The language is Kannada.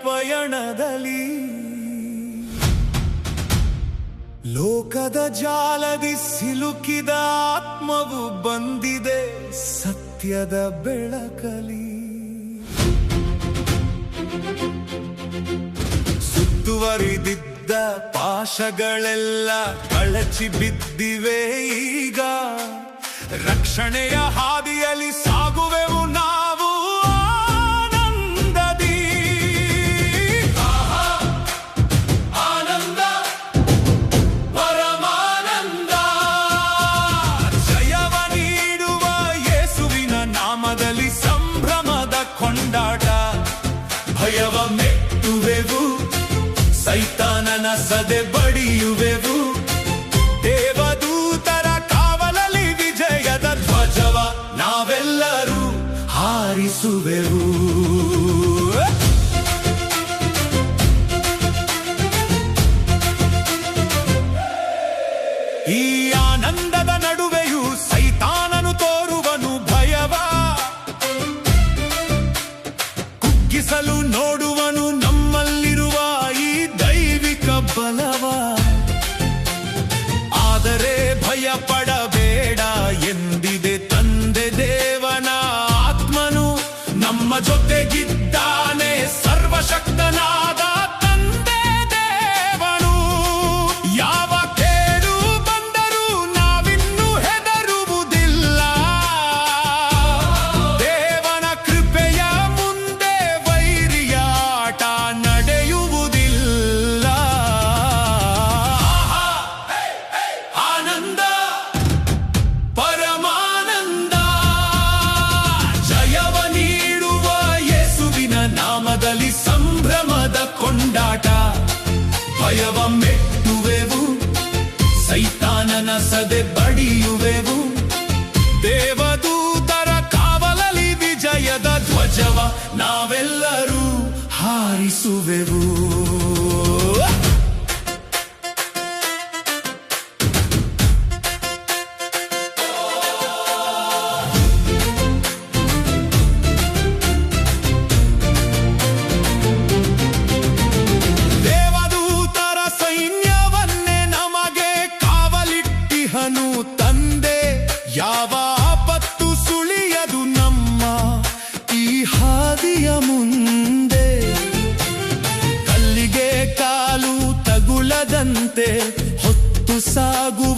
ಪಯಣದಲ್ಲಿ ಲೋಕದ ಜಾಲದಿ ಸಿಲುಕಿದ ಆತ್ಮವು ಬಂದಿದೆ ಸತ್ಯದ ಬೆಳಕಲಿ. ಸುತ್ತುವರಿದಿದ್ದ ಪಾಶಗಳೆಲ್ಲ ಕಳಚಿ ಬಿದ್ದಿವೆ ಈಗ. ರಕ್ಷಣೆಯ ಹಾದಿಯಲ್ಲಿ ಸಾಗುವೆವು ನಾವು ಆನಂದದಿ. ಆನಂದ ಪರಮಾನಂದ, ಜಯವ ನೀಡುವ ಯೇಸುವಿನ ನಾಮದಲ್ಲಿ ಸಂಭ್ರಮದ ಕೊಂಡಾಟ. ಭಯವ ಮೆಟ್ಟುವೆವು, ಸೈತಾನನ ಸದೆ ಬಡಿಯುವೆವು. ದೇವದೂತರ ಕಾವಲಲ್ಲಿ ವಿಜಯದ ಧ್ವಜವ ನಾವೆಲ್ಲರೂ ಹಾರಿಸುವೆವು. ಈ ಆನಂದದ ನಡುವೆಯೂ ಸೈತಾನನು ತೋರುವನು ಭಯವ. ಕುಗ್ಗಿಸಲು ನೋಡುವನು ನಮ್ಮಲ್ಲಿರುವ ಈ ದೈವಿಕ ಬಲವ. ಆದರೆ ಭಯ ಪಡಬೇಡ ಎಂದಿದೆ ತಂದೆ ದೇವನ ಆತ್ಮನು. ನಮ್ಮ ಜೊತೆಗಿದ್ದಾನೆ ಸರ್ವಶಕ್ತನಾದ ತಂದೆ ದೇವನು. ಯಾವ ಕೇಡು ಬಂದರೂ ನಾವಿನ್ನೂ ಹೆದರುವುದಿಲ್ಲ. ದೇವನ ಕೃಪೆಯ ಮುಂದೆ ವೈರಿಯ ಆಟ ನಡೆಯುವುದಿಲ್ಲ. ಆನಂದ ಪರಮಾನಂದ, ಜಯವ ನೀಡುವ ಯೇಸುವಿನ ನಾಮದಲ್ಲಿ ಸಂಭ್ರಮದ ಕೊಂಡಾಟ. ಭಯವ ಮೆಟ್ಟುವೆವು, ಸೈತಾನನ ಸದೆ ಬಡಿಯುವೆವು. ದೇವದೂತರ ಕಾವಲಲ್ಲಿ ವಿಜಯದ ಧ್ವಜವ ನಾವೆಲ್ಲರೂ ಹಾರಿಸುವೆವು. ದೇವದೂತರ ಸೈನ್ಯವನ್ನೇ ನಮಗೆ ಕಾವಲಿಟ್ಟಿಹನು ತಂದೆ. ಯಾವ ಆಪತ್ತು ಸುಳಿಯದು ನಮ್ಮ ಈ ಹಾದಿಯ ಮುಂದೆ. ಕಲ್ಲಿಗೆ ಕಾಲು ತಗುಲದಂತೆ ಹೊತ್ತು ಸಾಗುವ